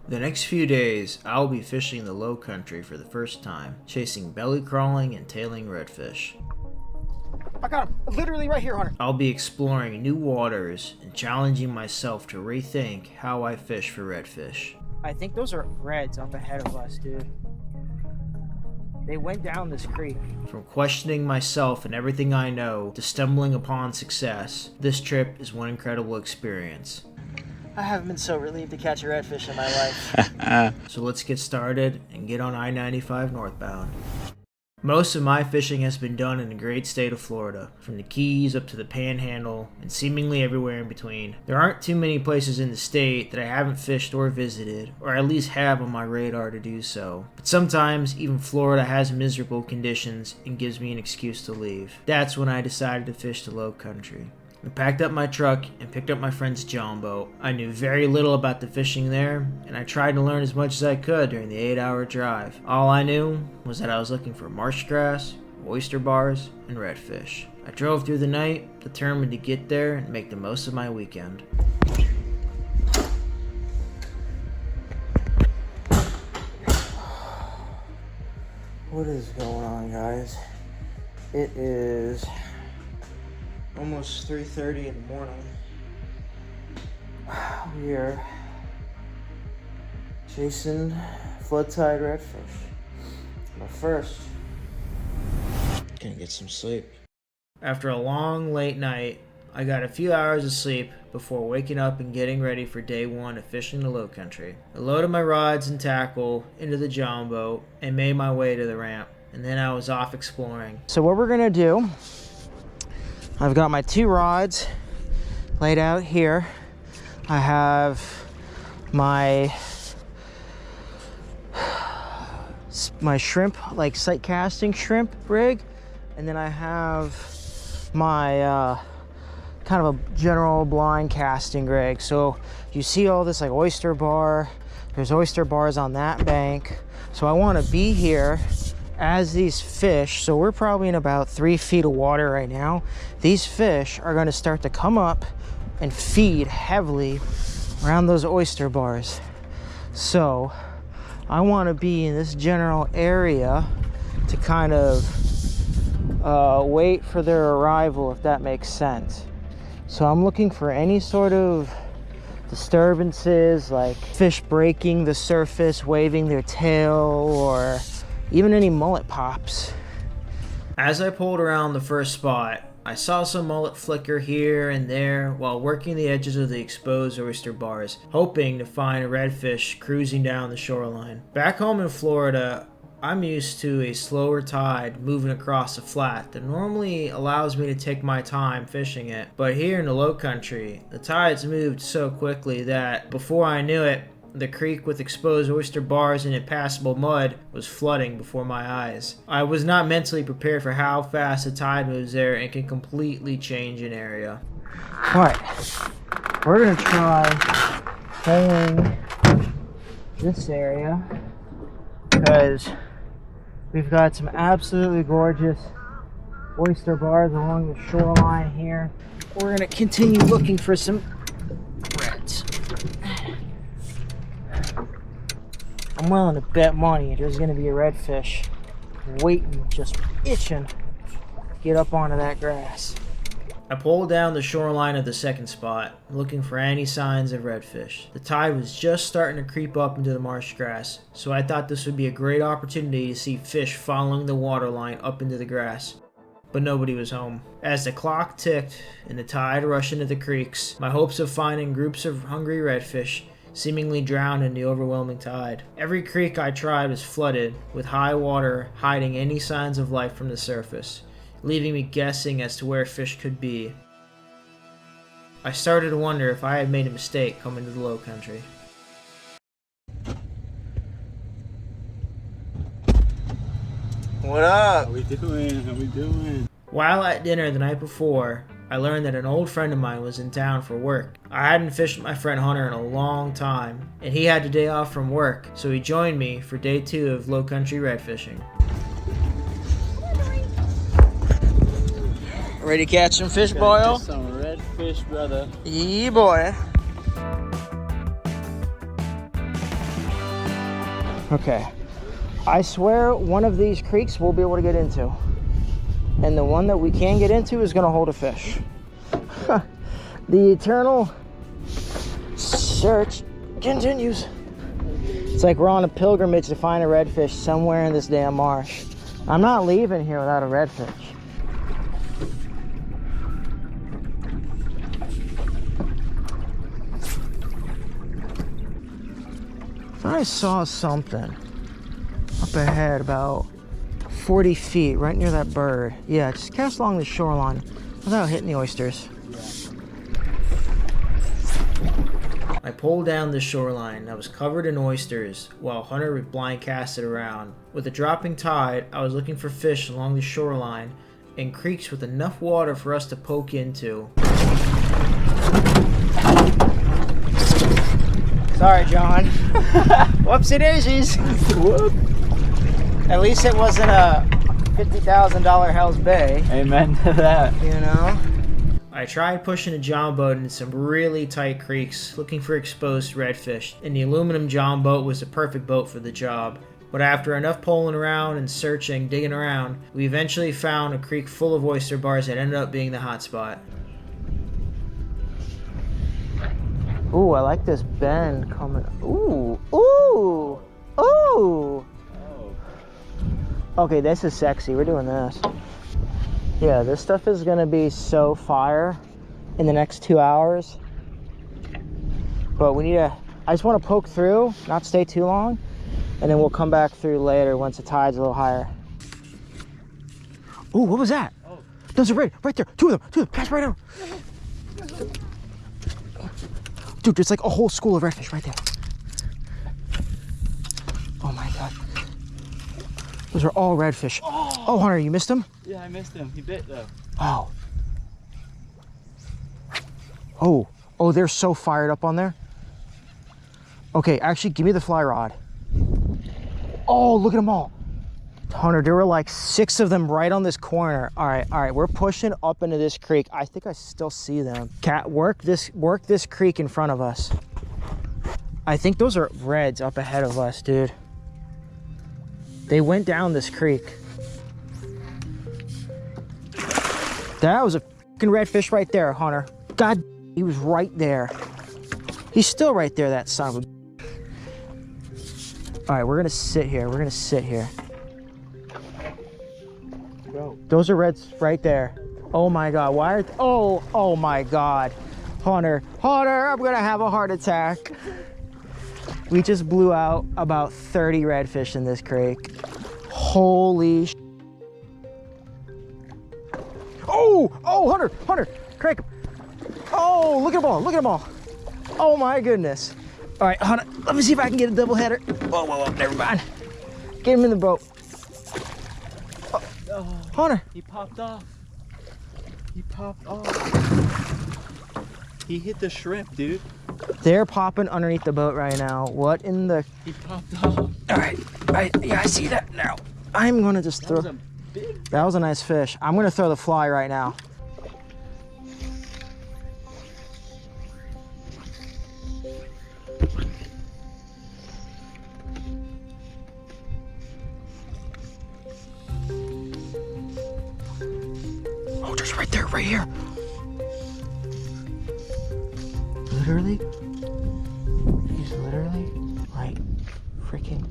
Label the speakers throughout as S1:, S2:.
S1: The next few days, I'll be fishing the Lowcountry for the first time, chasing belly crawling and tailing redfish.
S2: I got him, literally right here, Hunter.
S1: I'll be exploring new waters and challenging myself to rethink how I fish for redfish.
S2: I think those are reds up ahead of us, dude. They went down this creek.
S1: From questioning myself and everything I know to stumbling upon success, this trip is one incredible experience.
S2: I haven't been so relieved to catch a redfish in my life.
S1: So let's get started and get on I-95 northbound. Most of my fishing has been done in the great state of Florida, from the Keys up to the Panhandle, and seemingly everywhere in between. There aren't too many places in the state that I haven't fished or visited, or at least have on my radar to do so. But sometimes, even Florida has miserable conditions and gives me an excuse to leave. That's when I decided to fish the Lowcountry. I packed up my truck and picked up my friend's John boat. I knew very little about the fishing there, and I tried to learn as much as I could during the 8-hour drive. All I knew was that I was looking for marsh grass, oyster bars, and redfish. I drove through the night, determined to get there and make the most of my weekend.
S2: What is going on, guys? It is almost 3:30 in the morning. We are chasing flood tide redfish. But first, gonna get some sleep.
S1: After a long, late night, I got a few hours of sleep before waking up and getting ready for day one of fishing the Lowcountry. I loaded my rods and tackle into the John boat and made my way to the ramp, and then I was off exploring.
S2: So what we're gonna do, I've got my 2 rods laid out here. I have my shrimp, like sight casting shrimp rig, and then I have my kind of a general blind casting rig. So you see all this like oyster bar, there's oyster bars on that bank. So I want to be here as these fish, so we're probably in about 3 feet of water right now. These fish are going to start to come up and feed heavily around those oyster bars. So I want to be in this general area to kind of wait for their arrival, if that makes sense. So I'm looking for any sort of disturbances, like fish breaking the surface, waving their tail, or even any mullet pops.
S1: As I pulled around the first spot, I saw some mullet flicker here and there while working the edges of the exposed oyster bars, hoping to find a redfish cruising down the shoreline. Back home in Florida, I'm used to a slower tide moving across a flat that normally allows me to take my time fishing it. But here in the Lowcountry, the tides moved so quickly that before I knew it, the creek with exposed oyster bars and impassable mud was flooding before my eyes. I was not mentally prepared for how fast the tide moves there and can completely change an area.
S2: Alright, we're gonna try pulling this area because we've got some absolutely gorgeous oyster bars along the shoreline here. We're gonna continue looking for some reds. I'm willing to bet money there's gonna be a redfish waiting, just itching to get up onto that grass.
S1: I pulled down the shoreline of the second spot, looking for any signs of redfish. The tide was just starting to creep up into the marsh grass, so I thought this would be a great opportunity to see fish following the waterline up into the grass. But nobody was home. As the clock ticked and the tide rushed into the creeks, my hopes of finding groups of hungry redfish seemingly drowned in the overwhelming tide. Every creek I tried was flooded, with high water hiding any signs of life from the surface, leaving me guessing as to where fish could be. I started to wonder if I had made a mistake coming to the Lowcountry.
S2: What up?
S3: How we doing?
S1: While at dinner the night before, I learned that an old friend of mine was in town for work. I hadn't fished with my friend Hunter in a long time, and he had a day off from work, so he joined me for day 2 of Lowcountry redfishing.
S2: Ready to catch some fish, boyo?
S3: Some redfish, brother.
S2: Yeah, boy. Okay. I swear one of these creeks we'll be able to get into. And the one that we can get into is gonna hold a fish. The eternal search continues. It's like we're on a pilgrimage to find a redfish somewhere in this damn marsh. I'm not leaving here without a redfish. I thought I saw something up ahead about 40 feet right near that bird. Yeah, just cast along the shoreline without hitting the oysters.
S1: I pulled down the shoreline that was covered in oysters while Hunter blind casted around. With a dropping tide, I was looking for fish along the shoreline and creeks with enough water for us to poke into.
S2: Sorry, John. Whoopsie daisies. Whoop. At least it wasn't a $50,000 Hell's Bay.
S3: Amen to that.
S2: You know?
S1: I tried pushing a john boat in some really tight creeks looking for exposed redfish, and the aluminum john boat was the perfect boat for the job. But after enough pulling around and searching, digging around, we eventually found a creek full of oyster bars that ended up being the hot spot.
S2: Ooh, I like this bend coming. Ooh, ooh, ooh. Okay, this is sexy. We're doing this. Yeah, this stuff is gonna be so fire in the next 2 hours. But we need to, I just want to poke through, not stay too long, and then we'll come back through later once the tide's a little higher. Ooh, what was that? Oh. Those are right there. Two of them. Catch right over. Dude, there's like a whole school of redfish right there. Oh my God. Those are all redfish. Oh, Hunter, you missed him?
S3: Yeah, I missed him. He bit though.
S2: Oh. Oh, they're so fired up on there. Okay, actually, give me the fly rod. Oh, look at them all. Hunter, there were like 6 of them right on this corner. All right, we're pushing up into this creek. I think I still see them. Cat, work this creek in front of us. I think those are reds up ahead of us, dude. They went down this creek. That was a fucking redfish right there, Hunter. God, he was right there. He's still right there, that son of a... All right, we're gonna sit here. Go. Those are reds right there. Oh my God, why are... Oh my God. Hunter, I'm gonna have a heart attack. We just blew out about 30 redfish in this creek. Holy sh... Oh, Hunter, crank him. Oh, look at them all. Oh my goodness. All right, Hunter, let me see if I can get a double header. Whoa, never mind. Get him in the boat. Oh, Hunter.
S3: He popped off. He hit the shrimp, dude.
S2: They're popping underneath the boat right now. What in the...
S3: He popped off.
S2: All right, yeah, I see that now. I'm gonna just throw... That was a nice fish. I'm gonna throw the fly right now. Oh, just right there, right here. Literally, he's literally right freaking...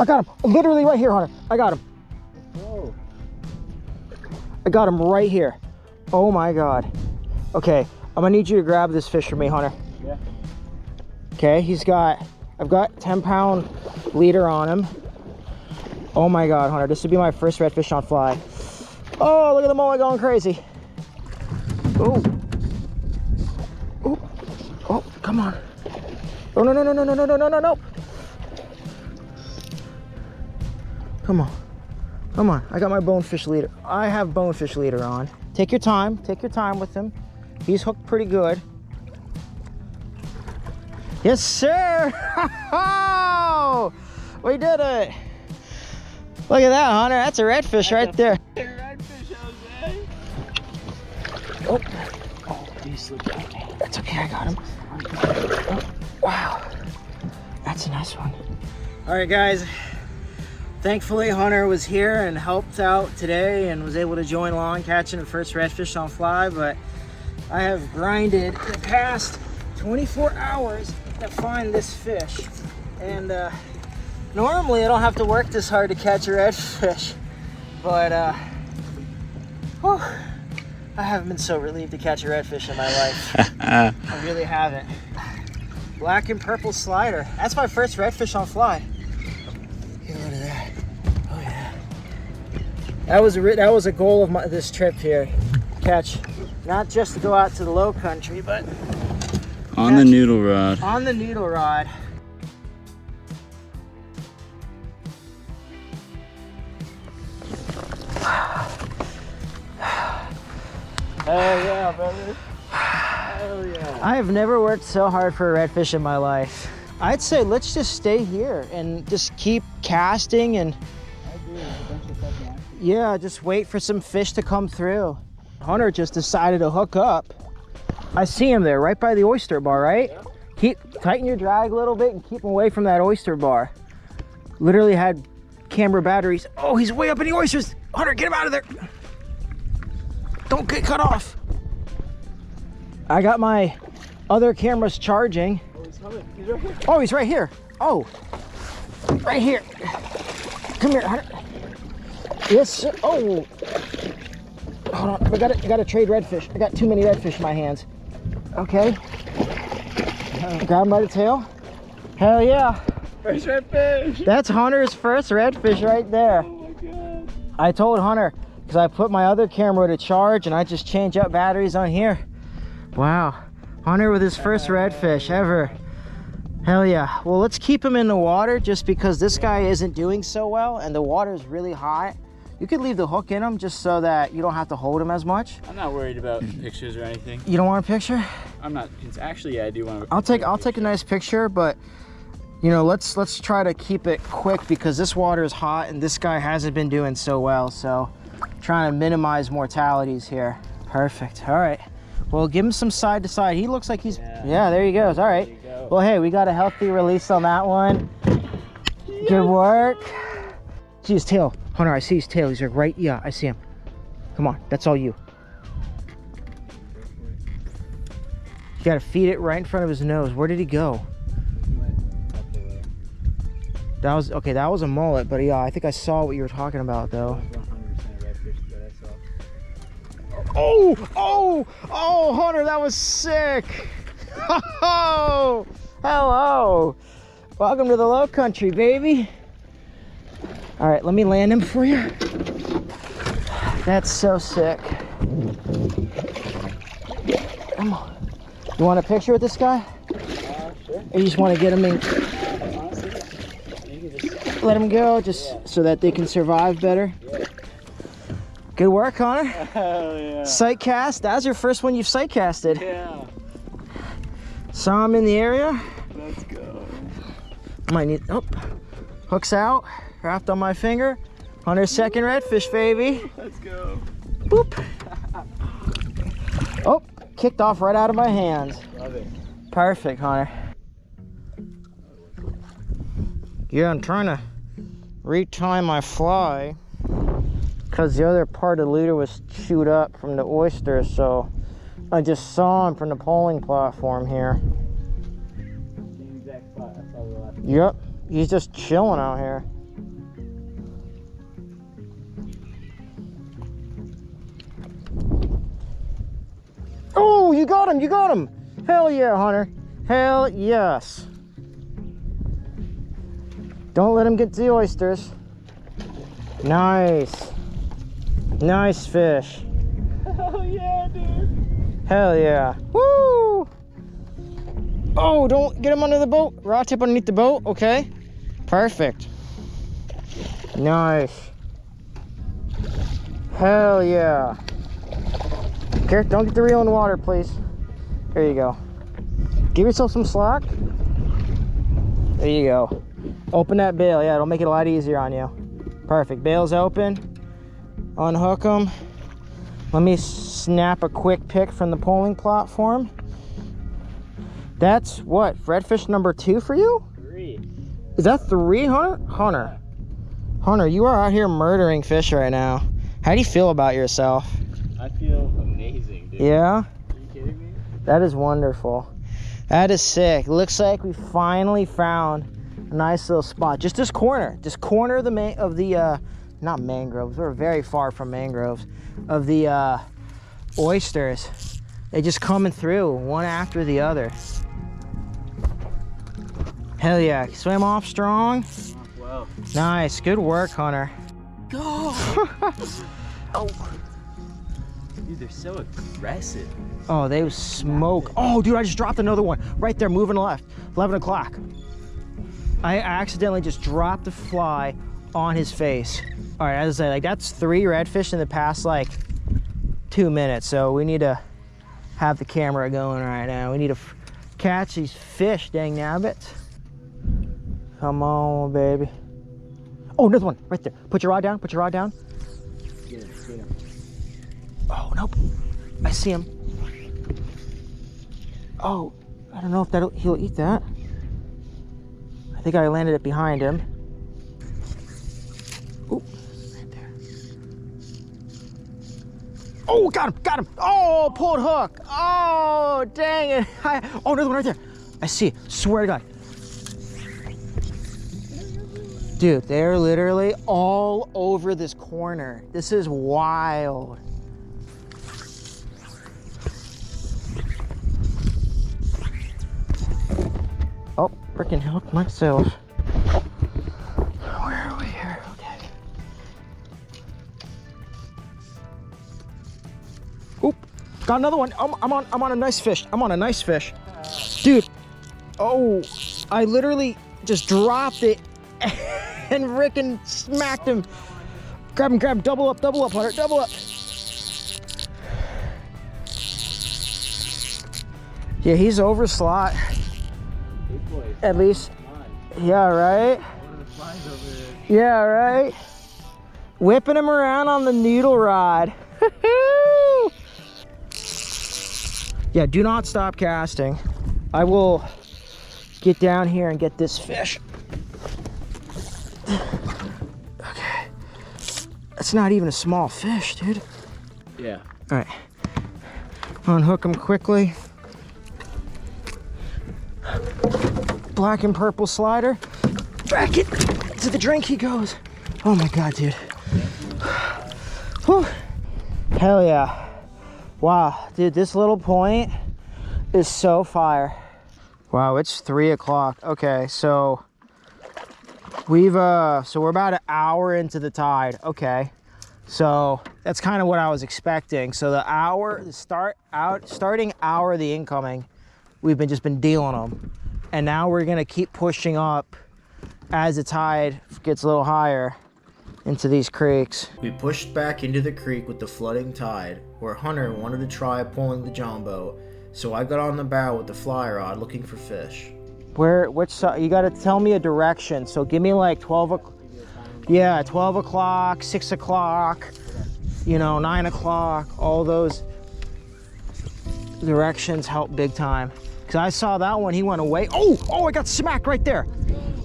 S2: I got him, literally right here, Hunter. I got him.
S3: Whoa.
S2: I got him right here. Oh my God. Okay, I'm gonna need you to grab this fish for me, Hunter.
S3: Yeah.
S2: Okay, I've got 10-pound leader on him. Oh my God, Hunter, this would be my first redfish on fly. Oh, look at them all going crazy. Oh. Oh, come on. Oh, no. Come on. I got my bonefish leader. I have bonefish leader on. Take your time with him. He's hooked pretty good. Yes, sir. Oh, we did it. Look at that, Hunter. That's a redfish right there.
S3: Redfish, Jose.
S2: Oh, geez, look at me. That's okay, I got him. Oh, wow, that's a nice one. All right, guys. Thankfully, Hunter was here and helped out today and was able to join along catching the first redfish on fly, but I have grinded the past 24 hours to find this fish. And normally I don't have to work this hard to catch a redfish, but whew, I haven't been so relieved to catch a redfish in my life. I really haven't. Black and purple slider. That's my first redfish on fly. Get a load of that. Oh yeah. That was a goal of this trip here. Catch, not just to go out to the low country, but
S4: on the noodle rod.
S2: On the noodle rod.
S3: Hell yeah, brother. Hell yeah.
S2: I have never worked so hard for a redfish in my life. I'd say let's just stay here and just keep casting and yeah, just wait for some fish to come through. Hunter just decided to hook up. I see him there right by the oyster bar, right? Yeah. Tighten your drag a little bit and keep him away from that oyster bar. Literally had camera batteries. Oh, he's way up in the oysters. Hunter, get him out of there. Don't get cut off. I got my other cameras charging.
S3: Oh, he's coming. He's right here.
S2: Oh, he's right here. Oh, right here. Come here, Hunter. Yes, sir. Oh, hold on. I gotta trade redfish. I got too many redfish in my hands. Okay. Grab him by the tail. Hell yeah.
S3: First redfish.
S2: That's Hunter's first redfish right there.
S3: Oh my god.
S2: I told Hunter, because I put my other camera to charge and I just change up batteries on here. Wow. Hunter with his first redfish ever. Hell yeah. Well, let's keep him in the water just because this guy isn't doing so well and the water's really hot. You could leave the hook in him just so that you don't have to hold him as much.
S3: I'm not worried about pictures or anything.
S2: You don't want a picture?
S3: I'm not. It's actually, yeah, I do want to.
S2: I'll take a nice picture, but you know, let's try to keep it quick because this water is hot and this guy hasn't been doing so well. So trying to minimize mortalities here. Perfect. All right. Well, give him some side to side. He looks like he's, yeah, there he goes. All right.
S3: Go.
S2: Well, hey, we got a healthy release on that one. Yes. Good work. See his tail. Hunter, I see his tail. He's like right, yeah, I see him. Come on, that's all you. You gotta feed it right in front of his nose. Where did he go? That was, okay, that was a mullet, but yeah, I think I saw what you were talking about though. Oh, Hunter, that was sick. Oh, hello. Welcome to the low country, baby. All right, let me land him for you. That's so sick. Come on. You want a picture with this guy?
S3: Sure.
S2: Or you just want to get him in? Let him go, just so that they can survive better.
S3: Yeah.
S2: Good work, Hunter.
S3: Hell yeah.
S2: Sight cast. That was your first one you've sight casted.
S3: Yeah.
S2: Saw him in the area.
S3: Let's go.
S2: Might need, oh, hooks out, wrapped on my finger. Hunter's second redfish, baby.
S3: Let's go.
S2: Boop. Oh, kicked off right out of my hands.
S3: Love it.
S2: Perfect, Hunter. Yeah, I'm trying to retie my fly because the other part of the leader was chewed up from the oyster, so I just saw him from the polling platform here.
S3: Same exact spot. That's all we're left.
S2: Yep, he's just chilling out here. Oh, you got him, you got him. Hell yeah, Hunter. Hell yes. Don't let him get to the oysters. Nice. Nice fish.
S3: Hell yeah, dude.
S2: Hell yeah. Woo! Oh, don't get him under the boat. Rod tip underneath the boat. Okay. Perfect. Nice. Hell yeah. Okay, don't get the reel in the water, please. There you go. Give yourself some slack. There you go. Open that bail. Yeah, it'll make it a lot easier on you. Perfect. Bail's open. Unhook them. Let me snap a quick pic from the polling platform. That's what? Redfish number 2 for you?
S3: 3.
S2: Is that 3, Hunter? Hunter, you are out here murdering fish right now. How do you feel about yourself?
S3: I feel amazing, dude.
S2: Yeah?
S3: Are you kidding me?
S2: That is wonderful. That is sick. Looks like we finally found a nice little spot. Just this corner of the not mangroves. We're very far from mangroves. Of the oysters. They just coming through one after the other. Hell yeah. Swim off strong.
S3: Well.
S2: Nice. Good work, Hunter.
S3: Go! Oh. Dude, they're so aggressive.
S2: Oh, they smoke. Oh, dude, I just dropped another one. Right there, moving left. 11 o'clock. I accidentally just dropped the fly on his face. All right, as I say, like that's 3 redfish in the past like 2 minutes. So we need to have the camera going right now. We need to catch these fish, dang nabbits. Come on, baby. Oh, another one right there. Put your rod down. Put your rod down.
S3: Get him.
S2: Oh, nope. I see him. Oh, I don't know if he'll eat that. I think I landed it behind him. Ooh, right there. Oh, got him. Oh, pulled hook. Oh, dang it. Oh, another one right there. I see it. Swear to God. Dude, they're literally all over this corner. This is wild. Oh, freaking hooked myself. Where are we here? Okay. Oop, got another one. I'm on a nice fish. I'm on a nice fish. Dude, oh, I literally just dropped it and frickin' smacked him. Grab him, double up, Hunter, double up. Yeah, he's over slot. At least, yeah, right?
S3: One of the flies over there.
S2: Yeah, right? Whipping him around on the noodle rod. Yeah, do not stop casting. I will get down here and get this fish. Okay. That's not even a small fish, dude.
S3: Yeah.
S2: All right. Unhook him quickly. Black and purple slider. Back it to the drink he goes. Oh my God, dude. Whew. Hell yeah. Wow, dude, this little point is so fire. Wow, it's 3 o'clock. Okay, so we're about an hour into the tide. Okay, so that's kind of what I was expecting. So the starting hour of the incoming, we've just been dealing them. And now we're gonna keep pushing up as the tide gets a little higher into these creeks.
S1: We pushed back into the creek with the flooding tide, where Hunter wanted to try pulling the jumbo, so I got on the bow with the fly rod looking for fish.
S2: Which side? You gotta tell me a direction. So give me like 12 o'clock. Yeah, 12 o'clock, 6 o'clock, 9 o'clock, all those directions help big time. Cause I saw that one, he went away. Oh, I got smacked right there.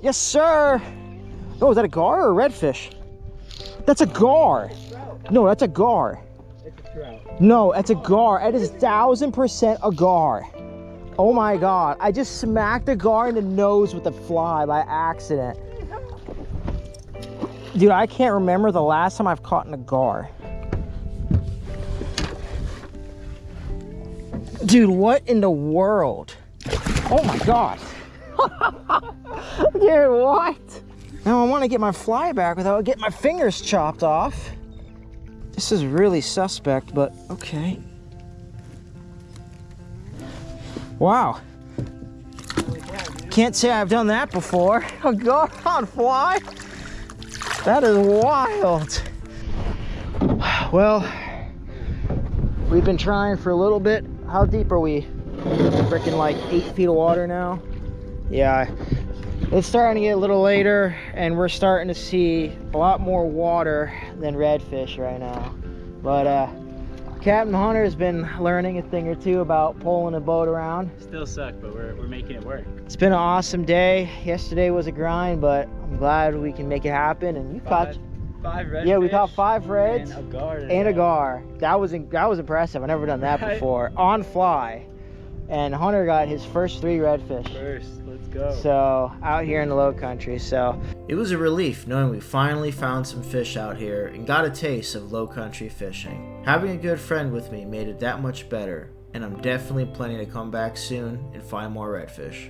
S2: Yes, sir. Oh, is that a gar or a redfish? That's a gar. No, that's a gar.
S3: It's a trout.
S2: No, that's a gar. It is 1000% a gar. Oh my God. I just smacked a gar in the nose with a fly by accident. Dude, I can't remember the last time I've caught in a gar. Dude, what in the world? Oh my God. Dude, what? Now I want to get my fly back without getting my fingers chopped off. This is really suspect, but okay. Wow. Can't say I've done that before. A gar on fly? That is wild. Well, we've been trying for a little bit. How deep are we? Freaking like 8 feet of water now. Yeah, it's starting to get a little later and we're starting to see a lot more water than redfish right now. But Captain Hunter's been learning a thing or two about pulling a boat around.
S3: Still suck, but we're making it work.
S2: It's been an awesome day. Yesterday was a grind, but I'm glad we can make it happen. And you caught
S3: 5 redfish.
S2: Yeah, we caught 5 reds
S3: and a gar.
S2: and a gar. That was impressive. I've never done that before on fly. And Hunter got his first 3 redfish.
S3: Let's go.
S2: So out here in the Lowcountry. So
S1: It was a relief knowing we finally found some fish out here and got a taste of Lowcountry fishing. Having a good friend with me made it that much better, and I'm definitely planning to come back soon and find more redfish.